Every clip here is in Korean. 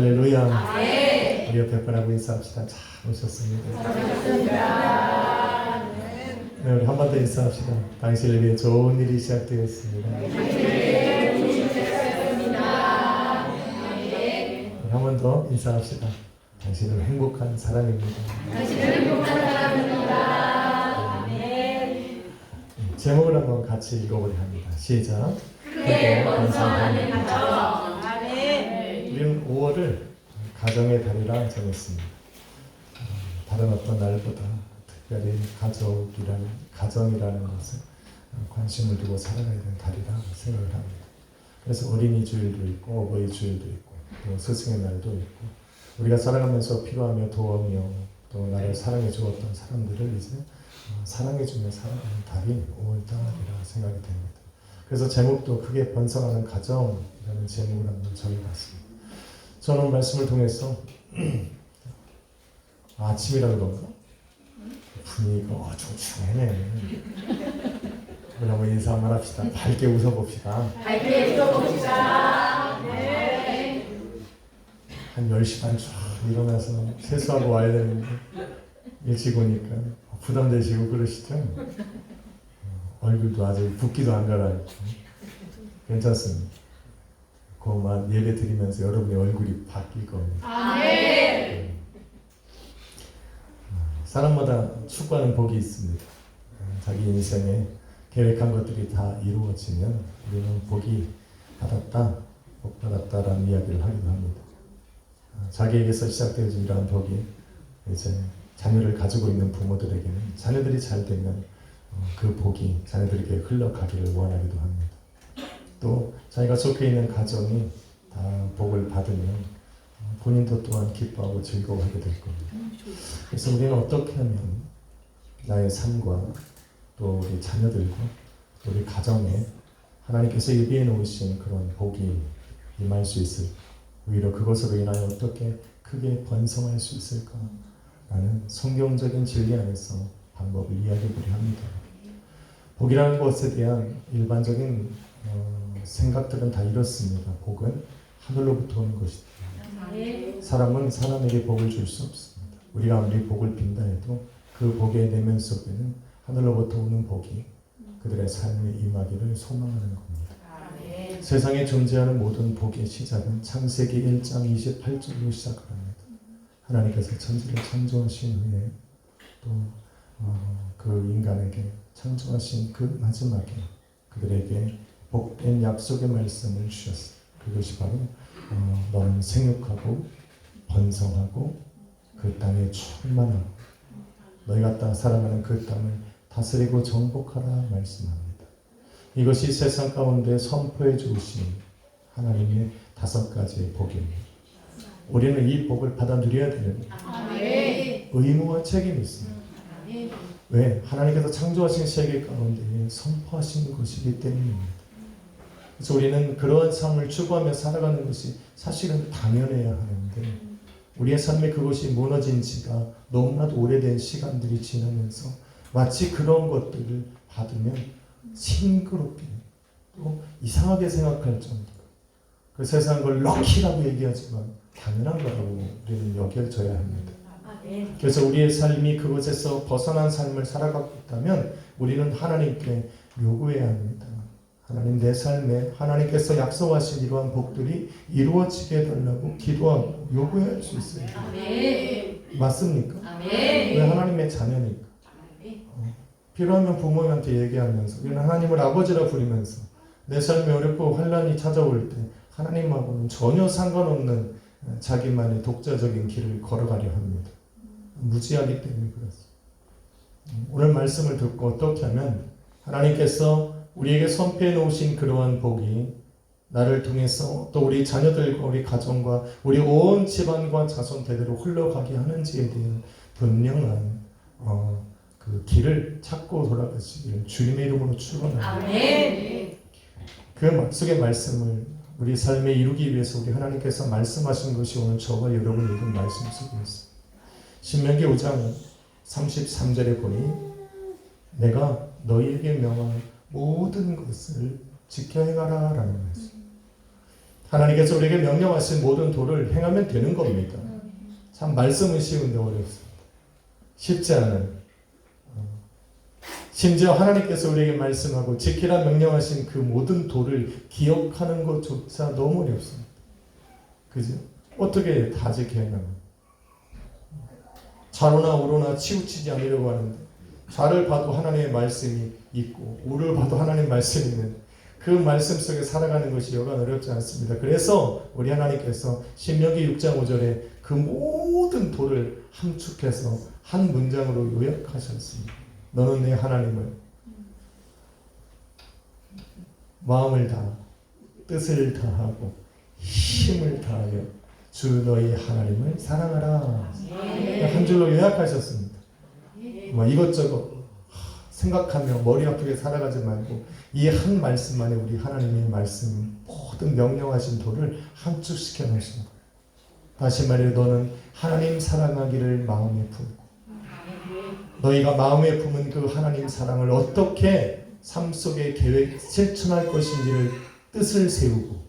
할렐루야. 우리 옆에 분하고 인사합시다. 잘 오셨습니다. 네, 우리 한 번 더 인사합시다. 당신을 위해 좋은 일이 시작되었습니다. 한 번 더 인사합시다. 당신은 행복한 사람입니다. 제목을 한번 같이 읽어보려 합니다. 시작. 그의 번성하는 가정. 우리는 5월을 가정의 달이라 정했습니다. 다른 어떤 날보다 특별히 가정이라는 것에 관심을 두고 살아가야 되는 달이라 생각을 합니다. 그래서 어린이 주일도 있고 어버이 주일도 있고 또 스승의 날도 있고 우리가 살아가면서 필요하며 도우며 또 나를 사랑해 주었던 사람들을 이제 사랑해 주며 살아가는 달이 5월달이라 생각이 됩니다. 그래서 제목도 크게 번성하는 가정이라는 제목을 한번 정해봤습니다. 저는 말씀을 통해서 아침이라 그런가? 분위기가 어중충하네. 우리 한번 인사 한번 합시다. 밝게 웃어봅시다. 밝게 웃어봅시다. 한 10시 반 쫙 일어나서 세수하고 와야 되는데 일찍 오니까 부담되시고 그러시죠? 얼굴도 아직 붓기도 안 가라앉고 괜찮습니다. 그것만 예배 드리면서 여러분의 얼굴이 바뀔 겁니다. 사람마다 추구하는 복이 있습니다. 자기 인생에 계획한 것들이 다 이루어지면 우리는 복이 받았다, 복 받았다라는 이야기를 하기도 합니다. 자기에게서 시작되어진 이러한 복이 이제 자녀를 가지고 있는 부모들에게는 자녀들이 잘 되면 그 복이 자녀들에게 흘러가기를 원하기도 합니다. 또 자기가 속해 있는 가정이 다 복을 받으면 본인도 또한 기뻐하고 즐거워하게 될 겁니다. 그래서 우리는 어떻게 하면 나의 삶과 또 우리 자녀들과 또 우리 가정에 하나님께서 예비해 놓으신 그런 복이 임할 수 있을까? 오히려 그것으로 인하여 어떻게 크게 번성할 수 있을까? 라는 성경적인 진리 안에서 방법을 이야기해보려 합니다. 복이라는 것에 대한 일반적인 생각들은 다 이렇습니다. 복은 하늘로부터 오는 것이다. 사람은 사람에게 복을 줄 수 없습니다. 우리가 아무리 복을 빈다 해도 그 복의 내면 속에는 하늘로부터 오는 복이 그들의 삶에 임하기를 소망하는 겁니다. 세상에 존재하는 모든 복의 시작은 창세기 1장 28절로 시작을 합니다. 하나님께서 천지를 창조하신 후에 또 그 인간에게 창조하신 그 마지막에 그들에게 복된 약속의 말씀을 주셨어요. 그것이 바로 너는 생육하고 번성하고 그 땅에 충만하고 너희가 살아가는 그 땅을 다스리고 정복하라 말씀합니다. 이것이 세상 가운데 선포해 주신 하나님의 5가지의 복입니다. 우리는 이 복을 받아 누려야 되는 의무와 책임이 있습니다. 왜? 하나님께서 창조하신 세계 가운데 선포하신 것이기 때문입니다. 그래서 우리는 그러한 삶을 추구하며 살아가는 것이 사실은 당연해야 하는데 우리의 삶에 그것이 무너진 지가 너무나도 오래된 시간들이 지나면서 마치 그런 것들을 받으면 싱그럽게 또 이상하게 생각할 정도로 그 세상 걸 럭키라고 얘기하지만 당연한 거라고 우리는 여겨져야 합니다. 그래서 우리의 삶이 그것에서 벗어난 삶을 살아가고 있다면 우리는 하나님께 요구해야 합니다. 하나님, 내 삶에 하나님께서 약속하신 이러한 복들이 이루어지게 해달라고 기도하고 요구할 수 있어요. 맞습니까? 왜? 하나님의 자녀니까. 필요하면 부모님한테 얘기하면서 우리는 하나님을 아버지라 부르면서 내 삶에 어렵고 환난이 찾아올 때 하나님하고는 전혀 상관없는 자기만의 독자적인 길을 걸어가려 합니다. 무지하기 때문에 그렇습니다. 오늘 말씀을 듣고 어떻게 하면 하나님께서 우리에게 선포해 놓으신 그러한 복이 나를 통해서 또 우리 자녀들과 우리 가정과 우리 온 집안과 자손 대대로 흘러가게 하는지에 대한 분명한 그 길을 찾고 돌아가시기를 주님의 이름으로 축원합니다. 그 약속의 말씀을 우리 삶에 이루기 위해서 우리 하나님께서 말씀하신 것이 오늘 저와 여러분 읽은 말씀 속에 있습니다. 신명기 5장 33절에 보니 내가 너희에게 명한 모든 것을 지켜 행하라 라는 말씀. 하나님께서 우리에게 명령하신 모든 도를 행하면 되는 겁니다. 참 말씀은 쉬운데 어렵습니다. 쉽지 않아요. 심지어 하나님께서 우리에게 말씀하고 지키라 명령하신 그 모든 도를 기억하는 것조차 너무 어렵습니다. 그죠? 어떻게 다 지켜야 하나? 좌로나 우로나 치우치지 않으려고 하는데 좌를 봐도 하나님의 말씀이 있고 우를 봐도 하나님의 말씀이 있는 그 말씀 속에 살아가는 것이 여간 어렵지 않습니다. 그래서 우리 하나님께서 신명기 6장 5절에 그 모든 도를 함축해서 한 문장으로 요약하셨습니다. 너는 내 하나님을 마음을 다하 뜻을 다하고 힘을 다하여 주 너희 하나님을 사랑하라. 한 줄로 요약하셨습니다. 이것저것 생각하며 머리 아프게 살아가지 말고 이 한 말씀만에 우리 하나님의 말씀 모든 명령하신 도를 함축시켜 놓으신 거예요. 다시 말해 너는 하나님 사랑하기를 마음에 품고 너희가 마음에 품은 그 하나님 사랑을 어떻게 삶 속에 계획 실천할 것인지를 뜻을 세우고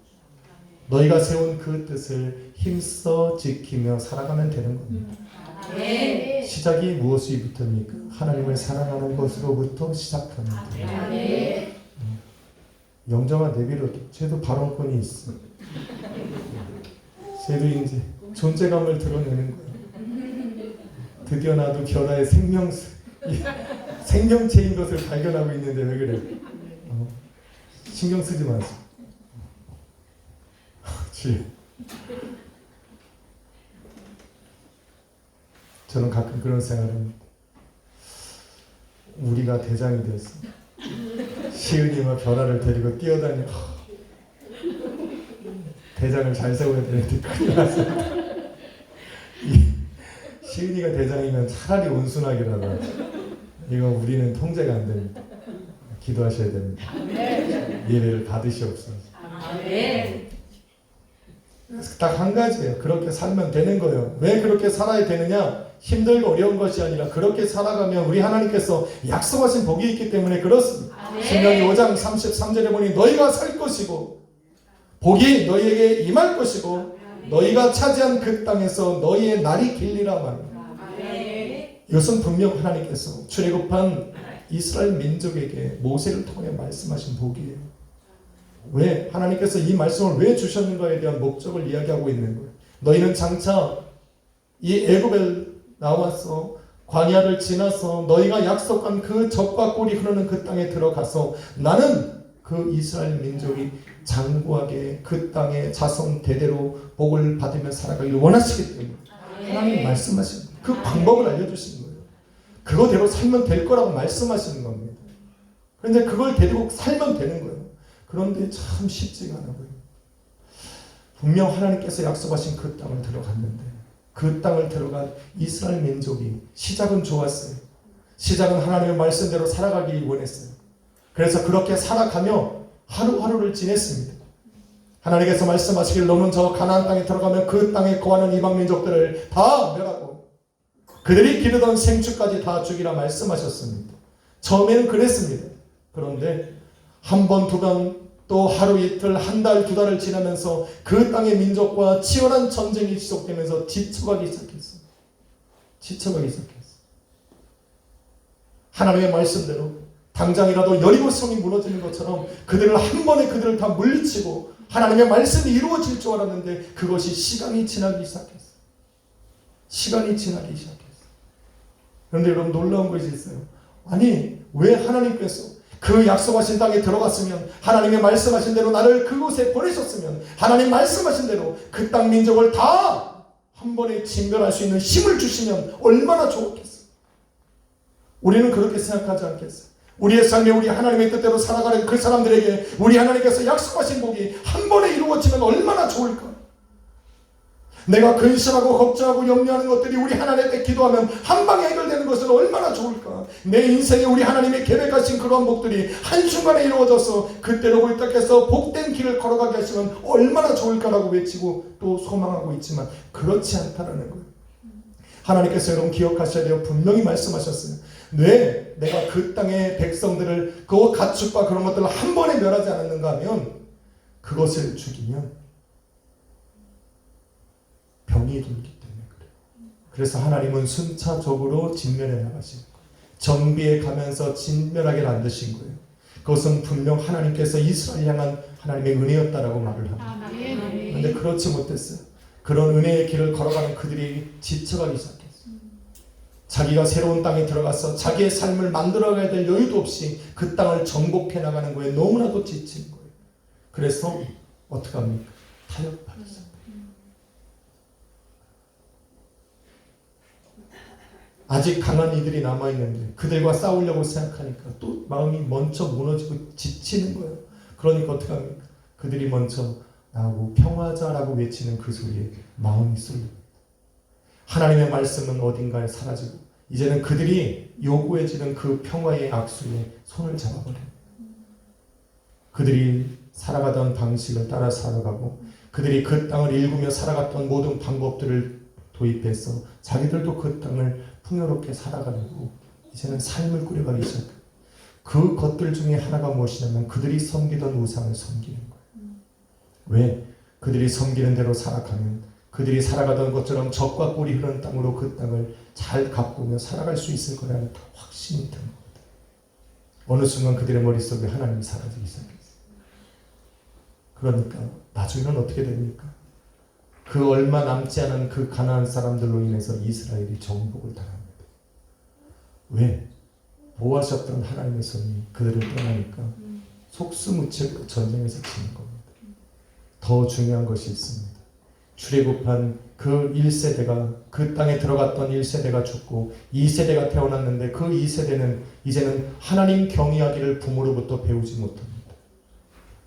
너희가 세운 그 뜻을 힘써 지키며 살아가면 되는 겁니다. 시작이 무엇으로부터입니까? 하나님을 사랑하는 것으로부터 시작합니다. 영정아 내비로도 쟤도 발언권이 있어. 쟤도 이제 존재감을 드러내는 거야. 드디어 나도 결하의 생명체인 것을 발견하고 있는데 왜 그래? 신경 쓰지 마세요. 주여. 저는 가끔 그런 생각을 합니다. 우리가 대장이 됐어. 시은이와 별아를 데리고 뛰어다녀. 대장을 잘 세워야 되는데 큰일 났어. 시은이가 대장이면 차라리 온순하게라도 이거 우리는 통제가 안 됩니다. 기도하셔야 됩니다. 예배를 받으시옵소서. 딱 한 가지예요. 그렇게 살면 되는 거예요. 왜 그렇게 살아야 되느냐? 힘들고 어려운 것이 아니라 그렇게 살아가면 우리 하나님께서 약속하신 복이 있기 때문에 그렇습니다. 신명기 5장 33절에 보니 너희가 살 것이고 복이 너희에게 임할 것이고 너희가 차지한 그 땅에서 너희의 날이 길리라 말입니다. 이것은 분명 하나님께서 출애굽한 이스라엘 민족에게 모세를 통해 말씀하신 복이에요. 왜? 하나님께서 이 말씀을 왜 주셨는가에 대한 목적을 이야기하고 있는 거예요. 너희는 장차 이 애굽에 나와서 광야를 지나서 너희가 약속한 그 젖과 꿀이 흐르는 그 땅에 들어가서 나는 그 이스라엘 민족이 장구하게 그 땅의 자손 대대로 복을 받으며 살아가기를 원하시기 때문에 하나님 말씀하신 그 방법을 알려주신 거예요. 그거대로 살면 될 거라고 말씀하시는 겁니다. 그런데 그걸 데리고 살면 되는 거예요. 그런데 참 쉽지가 않아 보여요. 분명 하나님께서 약속하신 그 땅을 들어갔는데 그 땅을 들어간 이스라엘 민족이 시작은 좋았어요. 시작은 하나님의 말씀대로 살아가기 원했어요. 그래서 그렇게 살아가며 하루하루를 지냈습니다. 하나님께서 말씀하시길 너는 저 가나안 땅에 들어가면 그 땅에 거하는 이방 민족들을 다 멸하고 그들이 기르던 생축까지 다 죽이라 말씀하셨습니다. 처음에는 그랬습니다. 그런데 한 번, 두 번, 또 하루 이틀, 한 달, 두 달을 지나면서 그 땅의 민족과 치열한 전쟁이 지속되면서 지쳐가기 시작했어요. 지쳐가기 시작했어요. 하나님의 말씀대로 당장이라도 여리고성이 무너지는 것처럼 그들을 한 번에 그들을 다 물리치고 하나님의 말씀이 이루어질 줄 알았는데 그것이 시간이 지나기 시작했어요. 시간이 지나기 시작했어요. 그런데 여러분 놀라운 것이 있어요. 아니 왜 하나님께서 그 약속하신 땅에 들어갔으면 하나님의 말씀하신 대로 나를 그곳에 보내셨으면 하나님 말씀하신 대로 그 땅 민족을 다 한 번에 진멸할 수 있는 힘을 주시면 얼마나 좋겠어요. 우리는 그렇게 생각하지 않겠어요. 우리의 삶에 우리 하나님의 뜻대로 살아가는 그 사람들에게 우리 하나님께서 약속하신 복이 한 번에 이루어지면 얼마나 좋을까. 내가 근심하고 걱정하고 염려하는 것들이 우리 하나님께 기도하면 한 방에 해결되는 것은 얼마나 좋을까. 내 인생에 우리 하나님의 계획하신 그러한 복들이 한순간에 이루어져서 그때로 불떡해서 복된 길을 걸어가게 하시면 얼마나 좋을까라고 외치고 또 소망하고 있지만 그렇지 않다라는 거예요. 하나님께서 여러분 기억하셔야 돼요. 분명히 말씀하셨어요. 왜 내가 그 땅의 백성들을 그 가축과 그런 것들을 한 번에 멸하지 않았는가 하면 그것을 죽이면 많이 돌기 때문에 그래요. 그래서 하나님은 순차적으로 진멸해 나가시는 거예요. 정비에 가면서 진멸하게 만드신 거예요. 그것은 분명 하나님께서 이스라엘 향한 하나님의 은혜였다라고 말을 합니다. 그런데 그렇지 못했어요. 그런 은혜의 길을 걸어가는 그들이 지쳐가기 시작했어요. 자기가 새로운 땅에 들어가서 자기의 삶을 만들어가야 될 여유도 없이 그 땅을 정복해 나가는 거에 너무나도 지친 거예요. 그래서 어떻게 합니까? 타협하기 시작해요. 아직 강한 이들이 남아있는데 그들과 싸우려고 생각하니까 또 마음이 먼저 무너지고 지치는 거예요. 그러니까 어떻게 합니까? 그들이 먼저 나하고 평화자라고 외치는 그 소리에 마음이 쏠립니다. 하나님의 말씀은 어딘가에 사라지고 이제는 그들이 요구해지는 그 평화의 악수에 손을 잡아버립니다. 그들이 살아가던 방식을 따라 살아가고 그들이 그 땅을 일구며 살아갔던 모든 방법들을 도입해서 자기들도 그 땅을 풍요롭게 살아가려고 이제는 삶을 꾸려가기 시작해요. 그 것들 중에 하나가 무엇이냐면 그들이 섬기던 우상을 섬기는 거예요. 왜? 그들이 섬기는 대로 살아가면 그들이 살아가던 것처럼 적과 꿀이 흐르는 땅으로 그 땅을 잘 가꾸며 살아갈 수 있을 거라는 확신이 드는 겁니다. 어느 순간 그들의 머릿속에 하나님이 사라지기 시작했어요. 그러니까 나중에는 어떻게 됩니까? 그 얼마 남지 않은 그 가나안 사람들로 인해서 이스라엘이 정복을 당합니다. 왜? 보호하셨던 하나님의 손이 그들을 떠나니까 속수무책 전쟁에서 지는 겁니다. 더 중요한 것이 있습니다. 출애굽한 그 1세대가 그 땅에 들어갔던 1세대가 죽고 2세대가 태어났는데 그 2세대는 이제는 하나님 경외하기를 부모로부터 배우지 못합니다.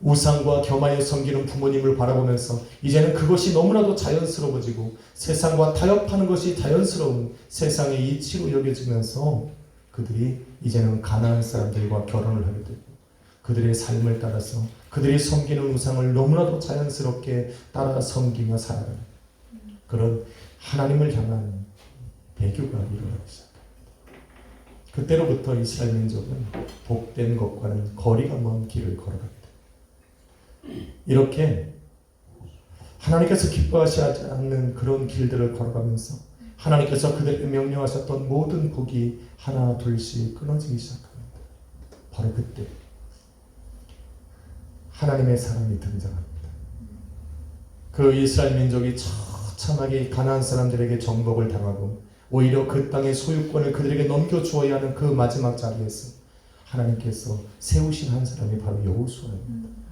우상과 겸하여 섬기는 부모님을 바라보면서 이제는 그것이 너무나도 자연스러워지고 세상과 타협하는 것이 자연스러운 세상의 이치로 여겨지면서 그들이 이제는 가나안 사람들과 결혼을 하게 되고 그들의 삶을 따라서 그들이 섬기는 우상을 너무나도 자연스럽게 따라 섬기며 살아가는 그런 하나님을 향한 배교가 일어나기 시작합니다. 그때로부터 이스라엘 민족은 복된 것과는 거리가 먼 길을 걸어갑니다. 이렇게 하나님께서 기뻐하시지 않는 그런 길들을 걸어가면서 하나님께서 그들에게 명령하셨던 모든 복이 하나 둘씩 끊어지기 시작합니다. 바로 그때 하나님의 사람이 등장합니다. 그 이스라엘 민족이 처참하게 가나안 사람들에게 정복을 당하고 오히려 그 땅의 소유권을 그들에게 넘겨주어야 하는 그 마지막 자리에서 하나님께서 세우신 한 사람이 바로 여호수아입니다.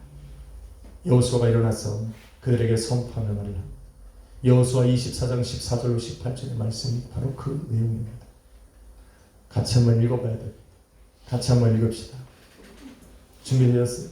여호수아가 일어나서 그들에게 선포하는 말을 합니다. 여호수아 24장 14절 18절의 말씀이 바로 그 내용입니다. 같이 한번 읽어봐야 돼요. 같이 한번 읽읍시다. 준비되었어요?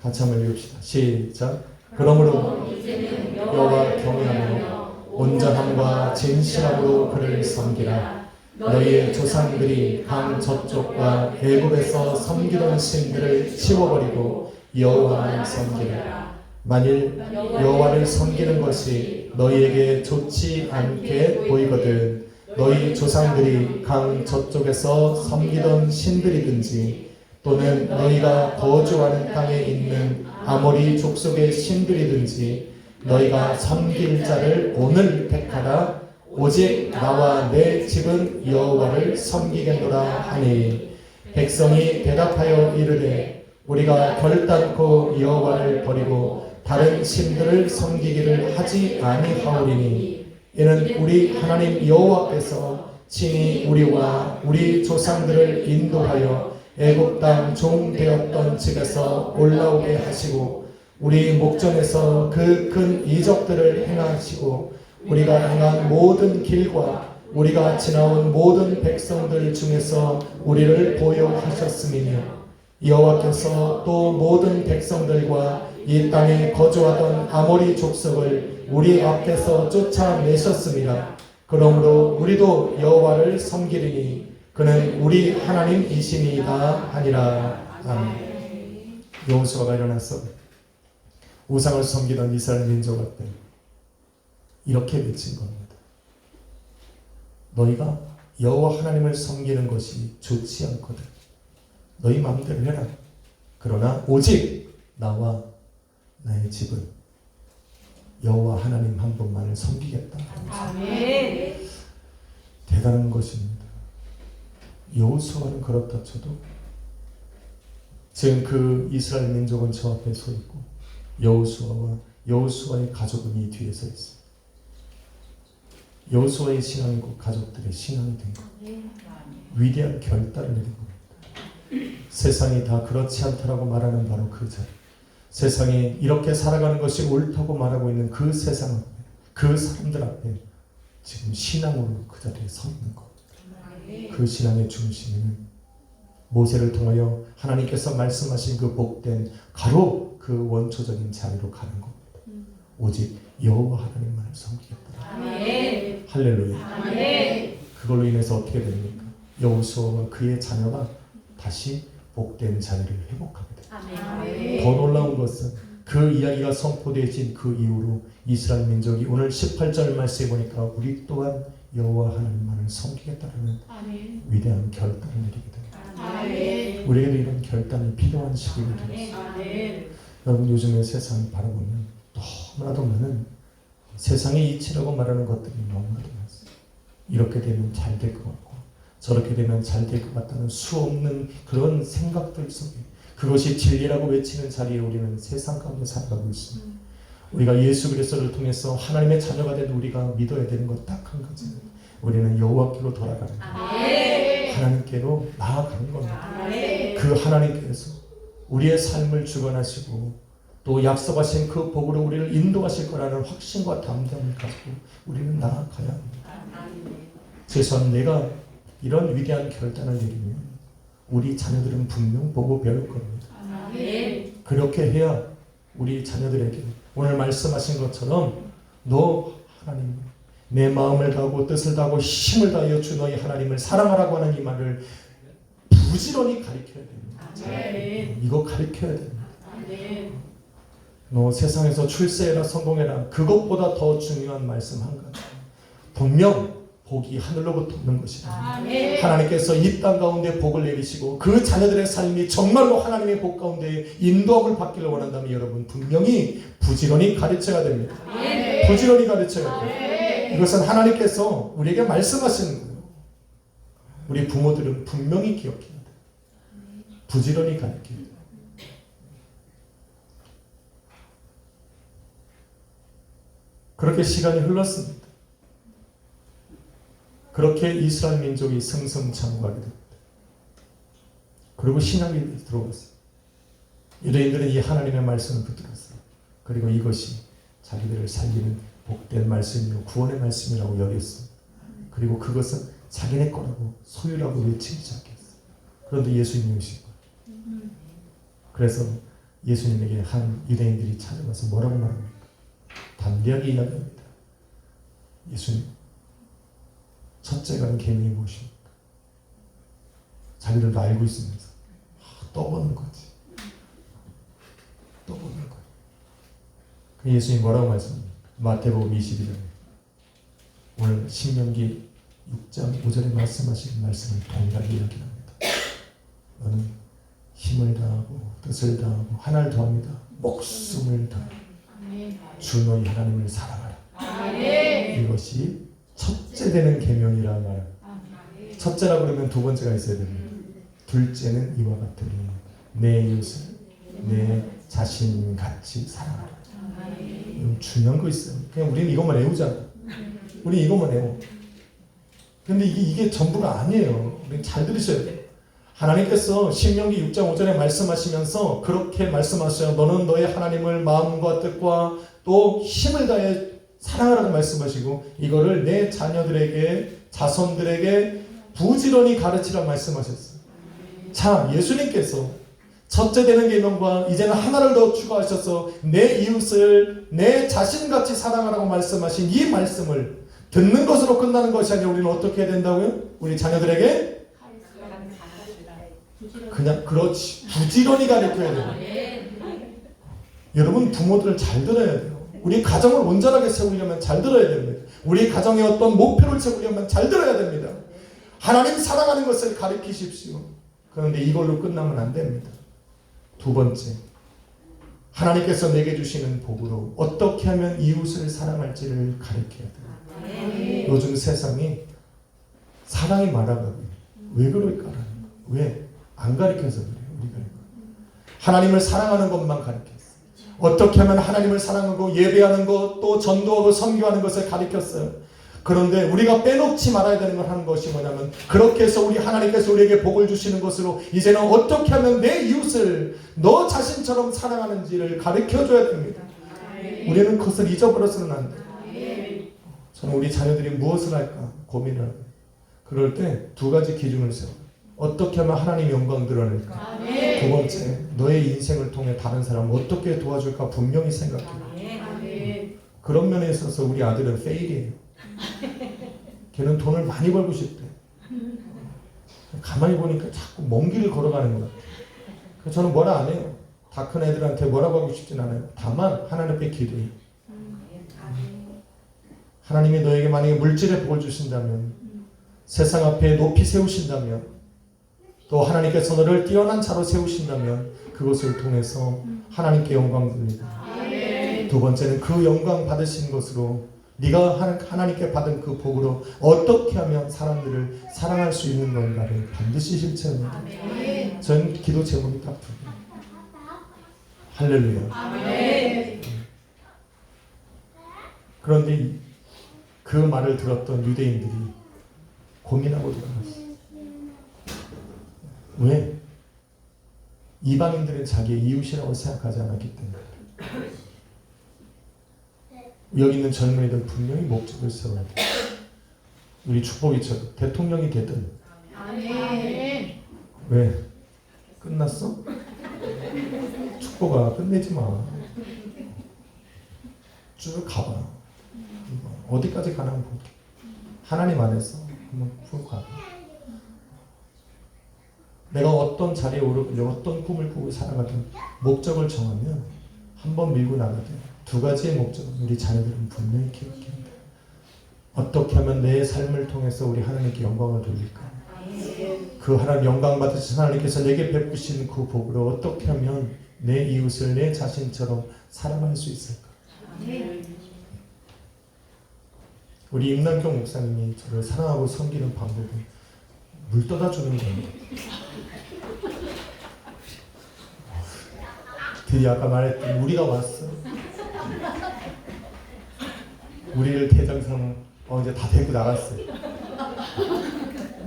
같이 한번 읽읍시다. 시작. 그러므로 이제는 여호와 경외하며 온전함과 진실함으로 그를 섬기라. 너희의 조상들이 강 저쪽과 애굽에서 섬기던 신들을 치워버리고 여호와를 섬기라. 만일 여호와를 섬기는 것이 너희에게 좋지 않게 보이거든 너희 조상들이 강 저쪽에서 섬기던 신들이든지 또는 너희가 거주하는 땅에 있는 아모리 족속의 신들이든지 너희가 섬길 자를 오늘 택하라. 오직 나와 내 집은 여호와를 섬기겠노라 하니 백성이 대답하여 이르되 우리가 결단코 여호와를 버리고 다른 신들을 섬기기를 하지 아니하오리니 이는 우리 하나님 여호와께서 친히 우리와 우리 조상들을 인도하여 애굽 땅 종 되었던 집에서 올라오게 하시고 우리 목전에서 그 큰 이적들을 행하시고 우리가 행한 모든 길과 우리가 지나온 모든 백성들 중에서 우리를 보호하셨음이며 여호와께서 또 모든 백성들과 이 땅에 거주하던 아모리 족속을 우리 앞에서 쫓아내셨습니다. 그러므로 우리도 여호와를 섬기리니 그는 우리 하나님이시니이다 하니라. 아멘. 여호수아가 일어나서 우상을 섬기던 이스라엘 민족 앞에 이렇게 외친 겁니다. 너희가 여호와 하나님을 섬기는 것이 좋지 않거든. 너희 마음대로 해라. 그러나 오직 나와 나의 집은 여호와 하나님 한 분만을 섬기겠다. 아멘. 대단한 것입니다. 여호수아는 그렇다 쳐도 지금 그 이스라엘 민족은 저 앞에 서 있고 여호수아와 여호수아의 가족은 이 뒤에 서 있어요. 여호수아의 신앙이고 가족들의 신앙이 된 것. 위대한 결단을 내린 겁니다. 세상이 다 그렇지 않다라고 말하는 바로 그 자리. 세상이 이렇게 살아가는 것이 옳다고 말하고 있는 그 세상 앞에, 그 사람들 앞에 지금 신앙으로 그 자리에 서 있는 겁니다. 그 신앙의 중심에는 모세를 통하여 하나님께서 말씀하신 그 복된 가로 그 원초적인 자리로 가는 겁니다. 오직 여호와 하나님만을 섬기겠다. 아멘. 할렐루야. 아멘. 그걸로 인해서 어떻게 됩니까? 여호수아와 그의 자녀가 다시 복된 자리를 회복하게 됩니다. 아멘. 더 놀라운 것은 그 이야기가 선포되어진 그 이후로 이스라엘 민족이 오늘 18절 말씀에 보니까 우리 또한 여호와 하나님만을 섬기겠다라는 아멘. 위대한 결단을 내리게 됩니다. 아멘. 우리에게도 이런 결단이 필요한 시기가 되었습니다. 아멘. 여러분 요즘의 세상을 바라보면 너무나도 많은 세상의 이치라고 말하는 것들이 너무나도 많습니다. 이렇게 되면 잘 될 것 같고 저렇게 되면 잘 될 것 같다는 수없는 그런 생각들 속에 그것이 진리라고 외치는 자리에 우리는 세상 가운데 살아가고 있습니다. 우리가 예수 그리스도를 통해서 하나님의 자녀가 된 우리가 믿어야 되는 것 딱 한 가지. 우리는 여호와께로 돌아가는 겁니다. 아멘. 하나님께로 나아가는 겁니다. 아멘. 그 하나님께서 우리의 삶을 주관하시고 또 약속하신 그 복으로 우리를 인도하실 거라는 확신과 담대함을 가지고 우리는 나아가야 합니다. 최소한 내가 이런 위대한 결단을 내리면 우리 자녀들은 분명 보고 배울 겁니다. 아멘. 그렇게 해야 우리 자녀들에게 오늘 말씀하신 것처럼 너 하나님 내 마음을 다하고 뜻을 다하고 힘을 다하여 주 너희 하나님을 사랑하라고 하는 이 말을 부지런히 가르쳐야 됩니다. 아멘. 이거 가르쳐야 됩니다. 아멘. 너 세상에서 출세해라 성공해라 그것보다 더 중요한 말씀 한 가지. 분명 복이 하늘로부터 오는 것이다. 아멘. 하나님께서 이 땅 가운데 복을 내리시고 그 자녀들의 삶이 정말로 하나님의 복 가운데 인도함을 받기를 원한다면 여러분 분명히 부지런히 가르쳐야 됩니다. 아멘. 부지런히 가르쳐야 돼요. 아멘. 이것은 하나님께서 우리에게 말씀하시는 거예요. 우리 부모들은 분명히 기억해야 돼요. 부지런히 가르쳐야 돼요. 그렇게 시간이 흘렀습니다. 그렇게 이스라엘 민족이 승승장구하게 됩니다. 그리고 신학이 들어왔어요. 유대인들은 이 하나님의 말씀을 붙들었어요. 그리고 이것이 자기들을 살리는 복된 말씀이요 구원의 말씀이라고 여겼어요. 그리고 그것은 자기네 거라고 소유라고 외치기 시작했어요. 그런데 예수님이 오신 거예요. 그래서 예수님에게 한 유대인들이 찾아가서 뭐라고 말합니까? 담대하게 이야기합니다. 예수님, 첫째가 계명이 무엇입니까? 자기들도 알고 있으면서 떠보는 거지. 떠보는 거예요. 그 예수님 뭐라고 말씀합니까? 마태복음 22장에 오늘 신명기 6장 5절에 말씀하신 말씀을 동일하게 이야기합니다. 너는 힘을 다하고 뜻을 다하고 하나를 더합니다. 목숨을 다하고 주 너희 하나님을 사랑하라. 아멘. 이것이 첫째 되는 계명이라 말합니다. 첫째라 그러면 두 번째가 있어야 됩니다. 둘째는 이와 같으니 내 이웃을 내 자신같이 사랑하라. 중요한 거 있어요. 그냥 우리는 이것만 외우잖아. 우리 이것만 외워. 근데 이게 전부가 아니에요. 우리는 잘 들으셔야 돼요. 하나님께서 신명기 6장 5절에 말씀하시면서 그렇게 말씀하셔요. 너는 너의 하나님을 마음과 뜻과 또 힘을 다해 사랑하라고 말씀하시고 이거를 내 자녀들에게 자손들에게 부지런히 가르치라 말씀하셨어요. 자, 예수님께서 첫째 되는 계명과 이제는 하나를 더 추가하셔서 내 이웃을 내 자신같이 사랑하라고 말씀하신 이 말씀을 듣는 것으로 끝나는 것이 아니라 우리는 어떻게 해야 된다고요? 우리 자녀들에게 그냥 그렇지 부지런히 가르쳐야 돼요. 여러분 부모들 잘 들어야 돼요. 우리 가정을 온전하게 세우려면 잘 들어야 됩니다. 우리 가정의 어떤 목표를 세우려면 잘 들어야 됩니다. 하나님 사랑하는 것을 가르치십시오. 그런데 이걸로 끝나면 안 됩니다. 두 번째, 하나님께서 내게 주시는 복으로 어떻게 하면 이웃을 사랑할지를 가르쳐야 돼요. 요즘 세상이 사랑이 많아가고 왜 그럴까라는 거예요. 왜? 안 가르쳐서 그래요. 우리가 하나님을 사랑하는 것만 가르쳤어요. 어떻게 하면 하나님을 사랑하고 예배하는 것, 또 전도하고 선교하는 것을 가르쳤어요. 그런데 우리가 빼놓지 말아야 되는 걸 하는 것이 뭐냐면, 그렇게 해서 우리 하나님께서 우리에게 복을 주시는 것으로 이제는 어떻게 하면 내 이웃을 너 자신처럼 사랑하는지를 가르쳐줘야 됩니다. 우리는 그것을 잊어버려서는 안 돼요. 저는 우리 자녀들이 무엇을 할까 고민을 합니다. 그럴 때 두 가지 기준을 세워요. 어떻게 하면 하나님의 영광 드러낼까? 두 번째, 너의 인생을 통해 다른 사람을 어떻게 도와줄까 분명히 생각해요. 그런 면에 있어서 우리 아들은 페일이에요. 걔는 돈을 많이 벌고 싶대. 가만히 보니까 자꾸 먼 길을 걸어가는 것 같아요. 그래서 저는 뭐라 안 해요. 다 큰 애들한테 뭐라고 하고 싶진 않아요. 다만 하나님 앞에 기도해요. 하나님이 너에게 만약에 물질의 복을 주신다면, 세상 앞에 높이 세우신다면, 또 하나님께서 너를 뛰어난 자로 세우신다면 그것을 통해서 하나님께 영광 돌리고, 두 번째는 그 영광 받으신 것으로 네가 하나님께 받은 그 복으로 어떻게 하면 사람들을 사랑할 수 있는 건가를 반드시 실천합니다. 전 기도 제목이 딱 두 개. 할렐루야. 그런데 그 말을 들었던 유대인들이 고민하고 돌아갔어요. 왜? 이방인들은 자기의 이웃이라고 생각하지 않았기 때문에. 여기 있는 젊은이들 분명히 목적을 세워야 돼. 우리 축복이처럼 대통령이 되든. 왜? 끝났어? 축복아, 끝내지 마. 쭉 가봐. 어디까지 가나 한번 볼게. 하나님 안에서 한번 쭉 가봐. 내가 어떤 자리에 오르고 어떤 꿈을 꾸고 살아가든 목적을 정하면 한번 밀고 나가든 두 가지의 목적은 우리 자녀들은 분명히 기억해야 돼요. 어떻게 하면 내 삶을 통해서 우리 하나님께 영광을 돌릴까? 그 하나님 영광 받으신 하나님께서 내게 베푸신 그 복으로 어떻게 하면 내 이웃을 내 자신처럼 사랑할 수 있을까? 우리 임남경 목사님이 저를 사랑하고 섬기는 방법은 물 떠다 주는 겁니다. 드디어 아까 말했던 우리가 왔어. 우리를 대장상 이제 다 데리고 나갔어요.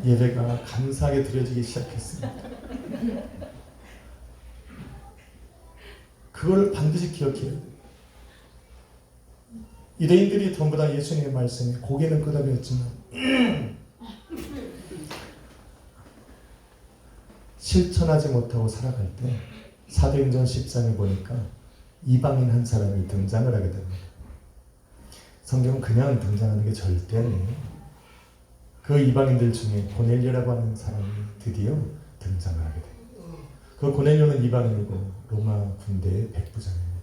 예배가 감사하게 드려지기 시작했습니다. 그걸 반드시 기억해야 돼요. 유대인들이 전부 다 예수님의 말씀에 고개는 끄덕였지만 실천하지 못하고 살아갈 때 사도행전 10장에 보니까 이방인 한 사람이 등장을 하게 됩니다. 성경은 그냥 등장하는 게 절대 아니에요. 그 이방인들 중에 고넬료라고 하는 사람이 드디어 등장을 하게 돼요. 그 고넬료는 이방인이고 로마 군대의 백부장입니다.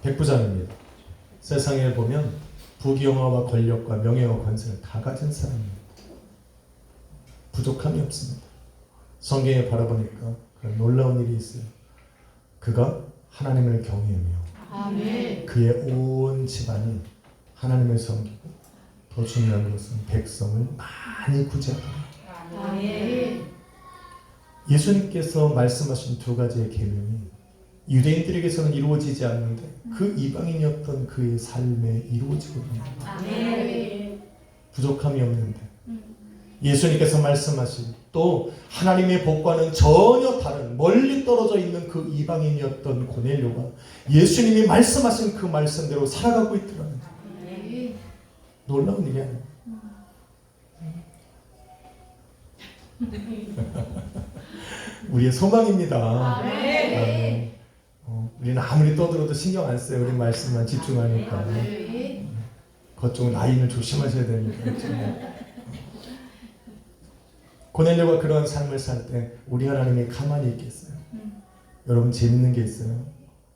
백부장입니다. 세상에 보면 부귀영화와 권력과 명예와 권세를 다 가진 사람입니다. 부족함이 없습니다. 성경에 바라보니까 그런 놀라운 일이 있어요. 그가 하나님을 경외하며 그의 온 집안이 하나님을 섬기고, 더 중요한 것은 백성을 많이 구제하더라. 예수님께서 말씀하신 두 가지의 계명이 유대인들에게서는 이루어지지 않는데 그 이방인이었던 그의 삶에 이루어지거든요. 부족함이 없는데 예수님께서 말씀하신 또 하나님의 복과는 전혀 다른 멀리 떨어져 있는 그 이방인이었던 고넬료가 예수님이 말씀하신 그 말씀대로 살아가고 있더라고요. 놀라운 일이 아니에요. 우리의 소망입니다. 우리는 아무리 떠들어도 신경 안 써요. 우리 말씀만 집중하니까. 그쪽은 아이는 조심하셔야 됩니다. 고넬료가 그런 삶을 살 때 우리 하나님이 가만히 있겠어요? 여러분 재밌는 게 있어요.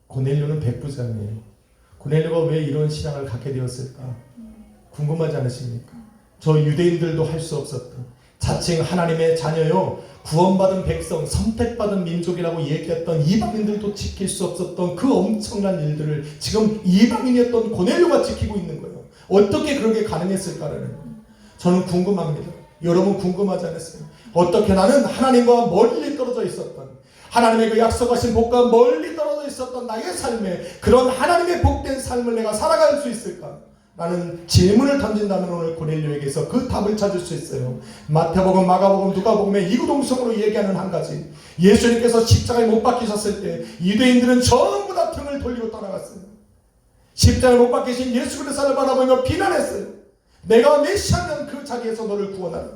고넬료는 백부장이에요. 고넬료가 왜 이런 신앙을 갖게 되었을까? 궁금하지 않으십니까? 저 유대인들도 할 수 없었던, 자칭 하나님의 자녀요, 구원받은 백성, 선택받은 민족이라고 얘기했던 이방인들도 지킬 수 없었던 그 엄청난 일들을 지금 이방인이었던 고넬료가 지키고 있는 거예요. 어떻게 그렇게 가능했을까라는 거예요. 저는 궁금합니다. 여러분 궁금하지 않으세요? 어떻게 나는 하나님과 멀리 떨어져 있었던, 하나님의 그 약속하신 복과 멀리 떨어져 있었던 나의 삶에 그런 하나님의 복된 삶을 내가 살아갈 수 있을까? 라는 질문을 던진다면 오늘 고넬료에게서 그 답을 찾을 수 있어요. 마태복음, 마가복음, 누가복음에 이구동성으로 얘기하는 한 가지, 예수님께서 십자가에 못 박히셨을 때 유대인들은 전부 다 등을 돌리고 떠나갔어요. 십자가에 못 박히신 예수 그리스도를 바라보며 비난했어요. 내가 메시아면 그 자리에서 너를 구원하라.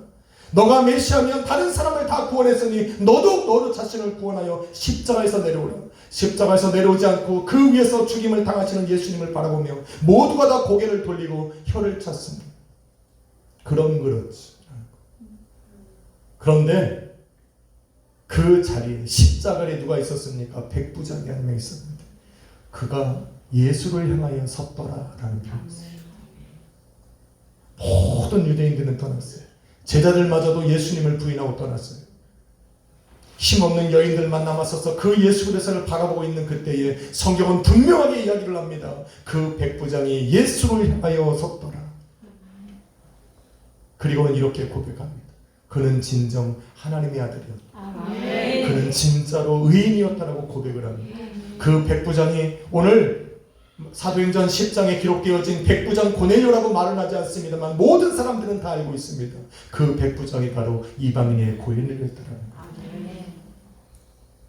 너가 메시아면 다른 사람을 다 구원했으니 너도 자신을 구원하여 십자가에서 내려오라. 십자가에서 내려오지 않고 그 위에서 죽임을 당하시는 예수님을 바라보며 모두가 다 고개를 돌리고 혀를 찼습니다. 그럼 그렇지. 그런데 그 자리에 십자가에 누가 있었습니까? 백부장이 한 명 있었는데 그가 예수를 향하여 섰더라라는 표현이 있어요. 모든 유대인들은 떠났어요. 제자들마저도 예수님을 부인하고 떠났어요. 힘없는 여인들만 남았어서 그 예수 그리스도를 바라보고 있는 그때에 성경은 분명하게 이야기를 합니다. 그 백부장이 예수를 향하여 섰더라. 그리고는 이렇게 고백합니다. 그는 진정 하나님의 아들이었다. 그는 진짜로 의인이었다라고 고백을 합니다. 그 백부장이 오늘 사도행전 10장에 기록되어진 백부장 고넬료라고 말은 하지 않습니다만 모든 사람들은 다 알고 있습니다. 그 백부장이 바로 이방인의 고넬료였다라는 거예요.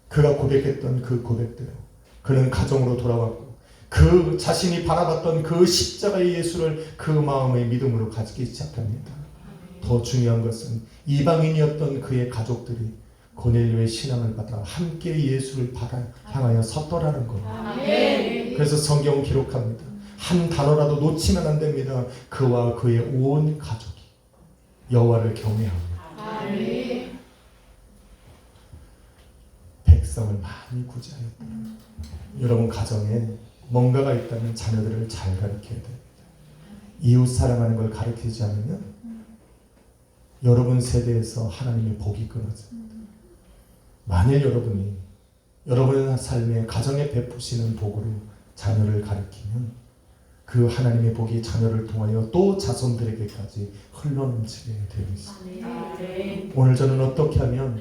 그가 고백했던 그 고백대로 그는 가정으로 돌아왔고 그 자신이 바라봤던 그 십자가의 예수를 그 마음의 믿음으로 가지기 시작합니다. 더 중요한 것은 이방인이었던 그의 가족들이 고넬료의 신앙을 받아 함께 예수를 향하여 섰더라는 거예요. 그래서 성경은 기록합니다. 한 단어라도 놓치면 안 됩니다. 그와 그의 온 가족이 여호와를 경외합니다. 백성을 많이 구제하였다. 여러분 가정에 뭔가가 있다면 자녀들을 잘 가르쳐야 됩니다. 이웃 사랑하는 걸 가르치지 않으면 여러분 세대에서 하나님의 복이 끊어집니다. 만일 여러분이 여러분의 삶에 가정에 베푸시는 복으로 자녀를 가르치면 그 하나님의 복이 자녀를 통하여 또 자손들에게까지 흘러넘치게 되어 있습니다. 오늘 저는 어떻게 하면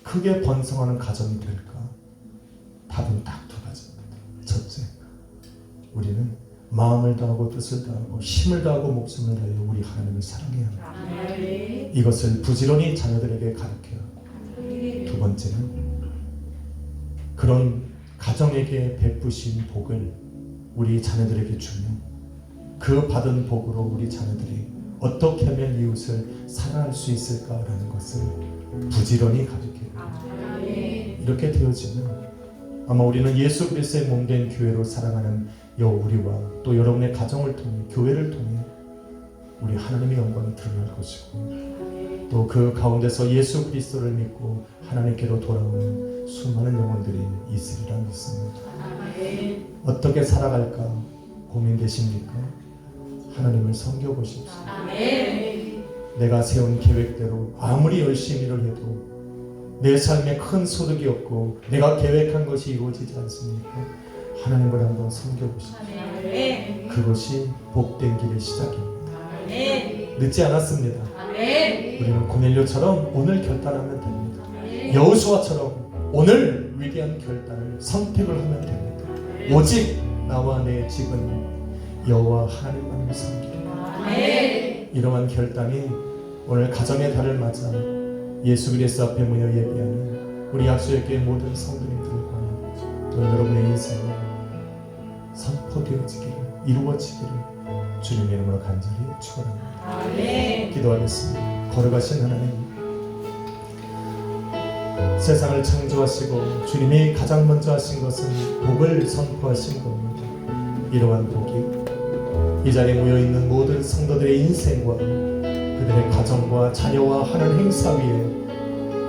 크게 번성하는 가정이 될까? 답은 딱 두 가지입니다. 첫째, 우리는 마음을 다하고 뜻을 다하고 힘을 다하고 목숨을 다하여 우리 하나님을 사랑해야 합니다. 이것을 부지런히 자녀들에게 가르쳐야 하고, 두 번째는 그런 가정에게 베푸신 복을 우리 자녀들에게 주며 그 받은 복으로 우리 자녀들이 어떻게 하면 이웃을 사랑할 수 있을까라는 것을 부지런히 가르쳐야 합니다. 이렇게 되어지면 아마 우리는 예수 그리스도의 몸된 교회로 살아가는 우리와 또 여러분의 가정을 통해 교회를 통해 우리 하나님의 영광을 드러날 것이고 또 그 가운데서 예수 그리스도를 믿고 하나님께로 돌아오는 수많은 영혼들이 있으리라 믿습니다. 어떻게 살아갈까 고민되십니까? 하나님을 섬겨보십시오. 내가 세운 계획대로 아무리 열심히 일을 해도 내 삶에 큰 소득이 없고 내가 계획한 것이 이루어지지 않습니까? 하나님을 한번 섬겨보십시오. 그것이 복된 길의 시작입니다. 늦지 않았습니다. 우리는 고넬료처럼 오늘 결단하면 됩니다. 여호수아처럼 오늘 위대한 결단을 선택을 하면 됩니다. 오직 나와 내 집은 여호와 하나님만을 섬기리라. 이러한 결단이 오늘 가정의 달을 맞아 예수 그리스도 앞에 모여 예배하는 우리 약속의 모든 성도님들과 또 여러분의 인생에 선포되어지기를 이루어지기를 주님의 이름으로 간절히 축원합니다. 기도하겠습니다. 거룩하신 하나님, 세상을 창조하시고 주님이 가장 먼저 하신 것은 복을 선포하신 겁니다. 이러한 복이 이 자리에 모여있는 모든 성도들의 인생과 그들의 가정과 자녀와 하는 행사 위에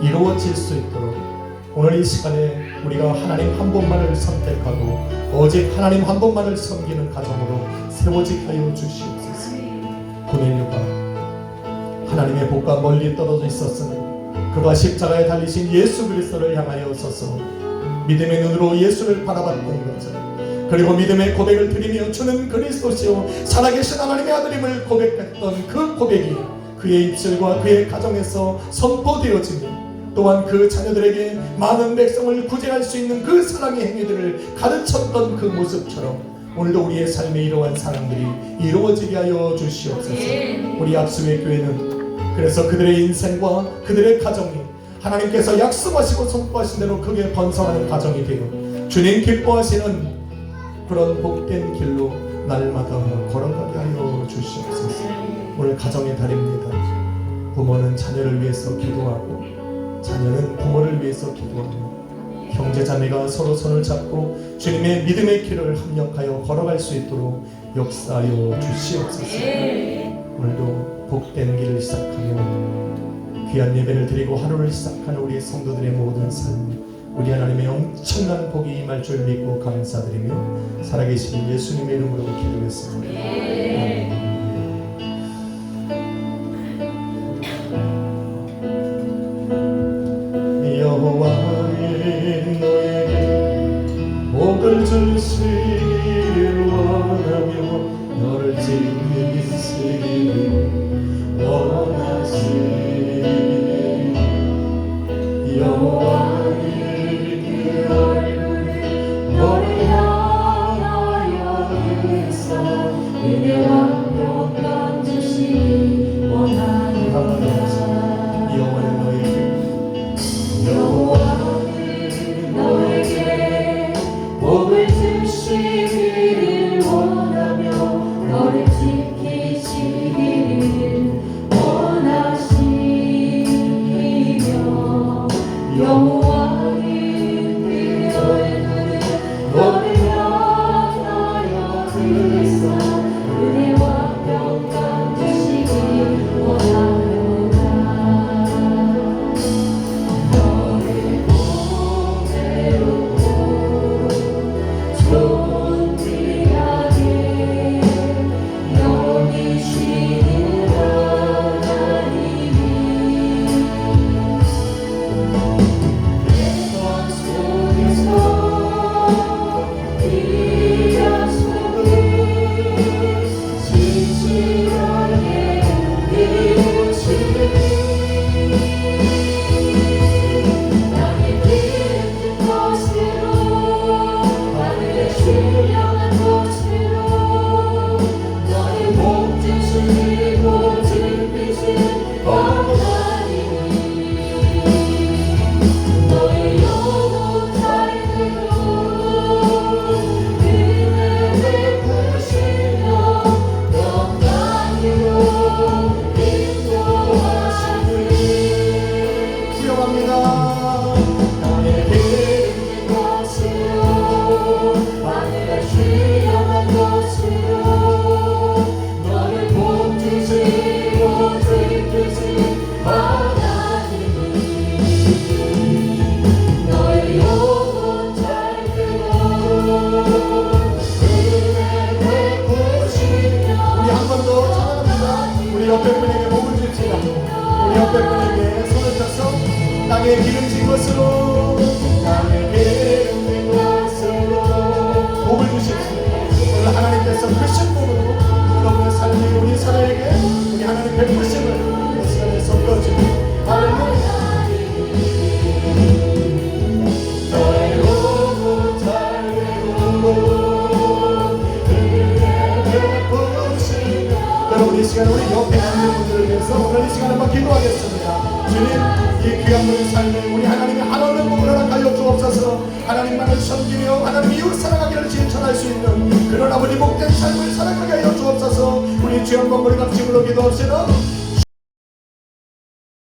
이루어질 수 있도록 오늘 이 시간에 우리가 하나님 한 분만을 선택하고 오직 하나님 한 분만을 섬기는 가정으로 세워지게 하여 주시옵소서. 고넬료가 하나님의 복과 멀리 떨어져 있었으니 그가 십자가에 달리신 예수 그리스도를 향하여 서서 믿음의 눈으로 예수를 바라봤던 것처럼, 그리고 믿음의 고백을 드리며 주는 그리스도시요 살아계신 하나님의 아들임을 고백했던 그 고백이 그의 입술과 그의 가정에서 선포되어지며, 또한 그 자녀들에게 많은 백성을 구제할 수 있는 그 사랑의 행위들을 가르쳤던 그 모습처럼 오늘도 우리의 삶에 이러한 사랑들이 이루어지게 하여 주시옵소서. 우리 압수의 교회는 그래서 그들의 인생과 그들의 가정이 하나님께서 약속하시고 선포하신 대로 크게 번성하는 가정이 되어 주님 기뻐하시는 그런 복된 길로 날마다 걸어가게 하여 주시옵소서. 오늘 가정의 달입니다. 부모는 자녀를 위해서 기도하고 자녀는 부모를 위해서 기도하며 형제자매가 서로 손을 잡고 주님의 믿음의 길을 합력하여 걸어갈 수 있도록 역사하여 주시옵소서. 오늘도 복된 길을 시작하며 귀한 예배를 드리고 하루를 시작하는 우리의 성도들의 모든 삶, 우리 하나님의 엄청난 복이 임할 줄 믿고 감사드리며 살아계신 예수님의 이름으로 기도했습니다. 아멘. 여호와는 너에게 복을 주시기를 원하며 너를 지키시기를 원하시니 여호와는 그 얼굴을 너를 향하여 들으사 은혜와 평강 주시기 원하노라. 여호와는 너에게 복을 주시기를 원하며 너를 지키시기를 원하시며 여호와는 그 얼굴을 너를 향하여 들으사 은혜와 평강 주시기 원하노라. 너를 보배롭고 존귀하게 여기시는 하나님이 내 맘 속에서 일하소서 진실하게 이루시니 나의 기름 것으로 하늘의 신령한 것으로 너의 복 주시고 지키신 하나님이 너의 영혼 잘되고 은혜 베푸시며 영광으로 인도하시니 기억합니다. 나의 기름 것으로 하늘의 신령한 것으로 너를 복 주시고 지키신 하나님이 너의 영혼 잘되고 은혜 베푸시며 우리 한 번 더 찬양합니다. 우리 옆에 분에게 복을 줍시다. 우리 옆에 분에게 손을 펴서 땅에 기름진 것으로 땅에 기름진 것으로 복을 주십시오. 오늘 하나님께서 크신 복으로 여러분의 삶이 우리 사람에게 우리 하나님 베푸심을 이 시간에 선포해주니 할렐루야. 너의 영혼 잘되고 은혜 베푸시며 여러분 이 시간 우리 옆에 앉는 분들을 위해서 오늘 이 시간 한번 기도하겠습니다. 주님, 이 귀한 분의 삶에 우리 하나님의 한없는 복을 허락하여 주옵소서. 하나님만을 섬기며 하나님 이웃 사랑하기를 실천할 수 있는 그런 아버지 복된 삶을 살아가게 하여 주옵소서. 우리 주여 한번 머리 박심으로 기도합시다.